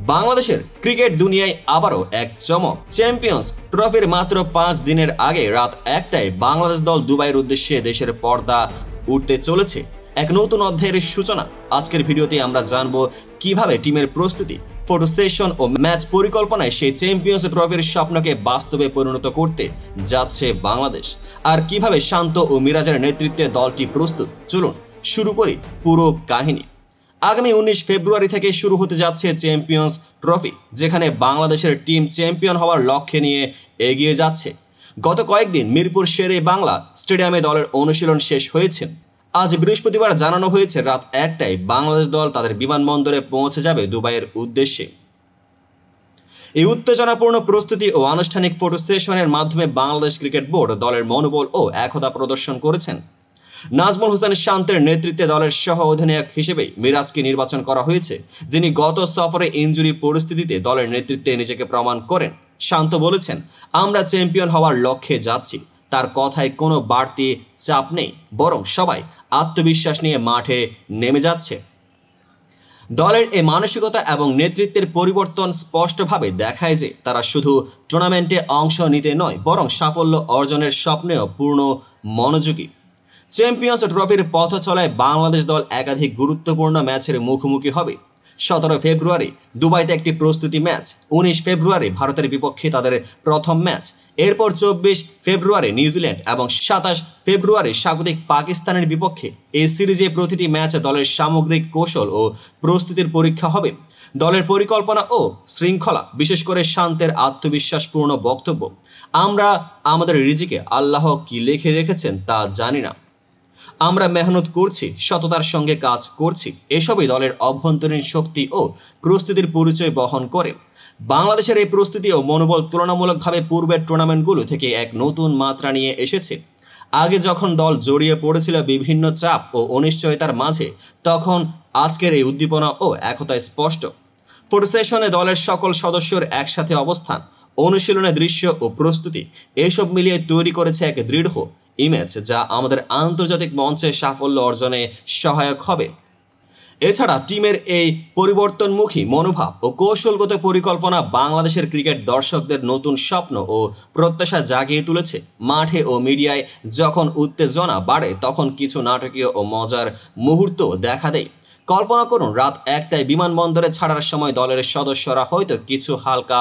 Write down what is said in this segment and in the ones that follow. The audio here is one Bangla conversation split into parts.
বাংলাদেশের ক্রিকেট দুনিয়ায় আবারও এক চমক। চ্যাম্পিয়ন্স ট্রফির মাত্র 5 দিনের আগে রাত 1টায় বাংলাদেশ দল দুবাইয়ের উদ্দেশ্যে দেশের পর্দা উঠতে চলেছে এক নতুন অধ্যায়ের সূচনা। আজকের ভিডিওতে আমরা জানবো কিভাবে টিমের প্রস্তুতি, ফটো সেশন ও ম্যাচ পরিকল্পনায় সেই চ্যাম্পিয়ন্স ট্রফির স্বপ্নকে বাস্তবে পরিণত করতে যাচ্ছে বাংলাদেশ, আর কিভাবে শান্ত ও মিরাজের নেতৃত্বে দলটি প্রস্তুত। চলুন শুরু করি পুরো কাহিনী। আগামী 19 ফেব্রুয়ারি থেকে শুরু হতে যাচ্ছে চ্যাম্পিয়ন্স ট্রফি, যেখানে বাংলাদেশের টিম চ্যাম্পিয়ন হওয়ার লক্ষ্যে নিয়ে এগিয়ে যাচ্ছে। গত কয়েকদিন মিরপুর শেরে বাংলা স্টেডিয়ামে দলের অনুশীলন শেষ হয়েছে। আজ বৃহস্পতিবার জানানো হয়েছে রাত 1টায় বাংলাদেশ দল তাদের বিমানবন্দরে পৌঁছে যাবে দুবাইয়ের উদ্দেশ্যে। এই উত্তেজনাপূর্ণ প্রস্তুতি ও আনুষ্ঠানিক ফটো সেশনের মাধ্যমে বাংলাদেশ ক্রিকেট বোর্ড দলের মনোবল ও একতা প্রদর্শন করেছেন। নাজমুল হোসেন শান্তের নেতৃত্বে দলের সহ অধিনায়ক হিসেবে মিরাজকে নির্বাচন করা হয়েছে, যিনি গত সফরে ইনজুরি পরিস্থিতিতে দলের নেতৃত্বে নিজেকে প্রমাণ করেন। শান্ত বলেছেন, আমরা চ্যাম্পিয়ন হওয়ার লক্ষ্যে যাচ্ছি। তার কথায় কোনো বাড়তি চাপ নেই, বরং সবাই আত্মবিশ্বাস নিয়ে মাঠে নেমে যাচ্ছে। দলের এই মানসিকতা এবং নেতৃত্বের পরিবর্তন স্পষ্টভাবে দেখায় যে তারা শুধু টুর্নামেন্টে অংশ নিতে নয়, বরং সাফল্য অর্জনের স্বপ্নেও পূর্ণ মনোযোগী। চ্যাম্পিয়ন্স ট্রফির পথ চলায় বাংলাদেশ দল একাধিক গুরুত্বপূর্ণ ম্যাচের মুখোমুখি হবে। 17 ফেব্রুয়ারি দুবাইতে একটি প্রস্তুতি ম্যাচ, 19 ফেব্রুয়ারি ভারতের বিপক্ষে তাদের প্রথম ম্যাচ, এরপর 24 ফেব্রুয়ারি নিউজিল্যান্ড এবং 27 ফেব্রুয়ারি স্বাগতিক পাকিস্তানের বিপক্ষে। এই সিরিজে প্রতিটি ম্যাচ দলের সামগ্রিক কৌশল ও প্রস্তুতির পরীক্ষা হবে। দলের পরিকল্পনা ও শৃঙ্খলা, বিশেষ করে শান্তের আত্মবিশ্বাসপূর্ণ বক্তব্য, আমরা আমাদের রিজিকে আল্লাহ কি লিখে রেখেছেন তা জানি না, আমরা মেহনত করছি, সততার সঙ্গে কাজ করছি, এসবই দলের অভ্যন্তরীণ শক্তি ও প্রস্তুতির পরিচয় বহন করে। বাংলাদেশের এই প্রস্তুতি ও মনোবল তুলনামূলকভাবে পূর্বের টুর্নামেন্টগুলো থেকে এক নতুন মাত্রা নিয়ে এসেছে। আগে যখন দল জড়িয়ে পড়েছিল বিভিন্ন চাপ ও অনিশ্চয়তার মাঝে, তখন আজকের এই উদ্দীপনা ও একতা স্পষ্ট। ফটো সেশনে দলের সকল সদস্যর একসাথে অবস্থান, অনুশীলনের দৃশ্য ও প্রস্তুতি, এসব মিলিয়ে তৈরি করেছে এক দৃঢ় ইমেজ, যা আমাদের আন্তর্জাতিক মঞ্চে সাফল্য অর্জনে সহায়ক হবে। এছাড়া টিমের এই পরিবর্তনমুখী মনোভাব ও কৌশলগত পরিকল্পনা বাংলাদেশের ক্রিকেট দর্শকদের নতুন স্বপ্ন ও প্রত্যাশা জাগিয়ে তুলেছে। মাঠে ও মিডিয়ায় যখন উত্তেজনা বাড়ে, তখন কিছু নাটকীয় ও মজার মুহূর্ত দেখা দেয়। কল্পনা করুন, রাত 1টায় বিমানবন্দরে ছাড়ার সময় দলের সদস্যরা হয়তো কিছু হালকা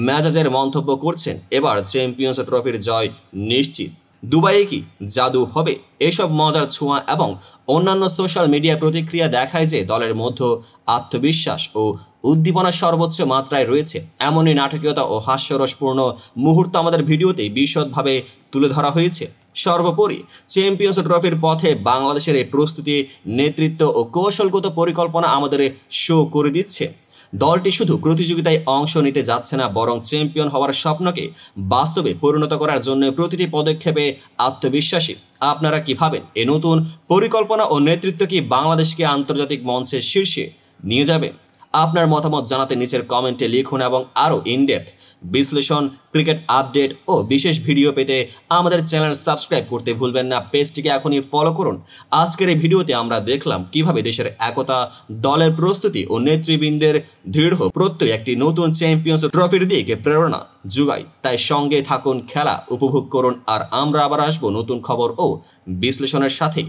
মেজাজের মন্তব্য করছেন, এবার চ্যাম্পিয়ন্স ট্রফির জয় নিশ্চিত। দুবাইয়ে কি জাদু হবে? এসব মজার ছোঁয়া এবং অন্যান্য সোশ্যাল মিডিয়া প্রতিক্রিয়া দেখায় যে দলের মধ্যে আত্মবিশ্বাস ও উদ্দীপনা সর্বোচ্চ মাত্রায় রয়েছে। এমনই নাটকীয়তা ও হাস্যরসপূর্ণ মুহূর্ত আমাদের ভিডিওতে বিশদভাবে তুলে ধরা হয়েছে। সর্বোপরি চ্যাম্পিয়ন্স ট্রফির পথে বাংলাদেশের এই প্রস্তুতি, নেতৃত্ব ও কৌশলগত পরিকল্পনা আমাদের শো করে দিচ্ছে দলটি শুধু প্রতিযোগিতায় অংশ নিতে যাচ্ছে না, বরং চ্যাম্পিয়ন হওয়ার স্বপ্নকে বাস্তবে পরিণত করার জন্য প্রতিটি পদক্ষেপে আত্মবিশ্বাসী। আপনারা কি ভাবেন, এই নতুন পরিকল্পনা ও নেতৃত্ব কি বাংলাদেশকে আন্তর্জাতিক মঞ্চের শীর্ষে নিয়ে যাবে? আপনার মতামত জানাতে নিচের কমেন্টে লিখুন এবং আরও ইনডেপথ বিশ্লেষণ, ক্রিকেট আপডেট ও বিশেষ ভিডিও পেতে আমাদের চ্যানেল সাবস্ক্রাইব করতে ভুলবেন না। পেজটিকে এখনই ফলো করুন। আজকের এই ভিডিওতে আমরা দেখলাম কিভাবে দেশের একতা, দলের প্রস্তুতি ও নেতৃবৃন্দের দৃঢ় প্রত্যয় একটি নতুন চ্যাম্পিয়ন্স ট্রফির দিকে প্রেরণা যোগায়। তাই সঙ্গে থাকুন, খেলা উপভোগ করুন, আর আমরা আবার আসবো নতুন খবর ও বিশ্লেষণের সাথে।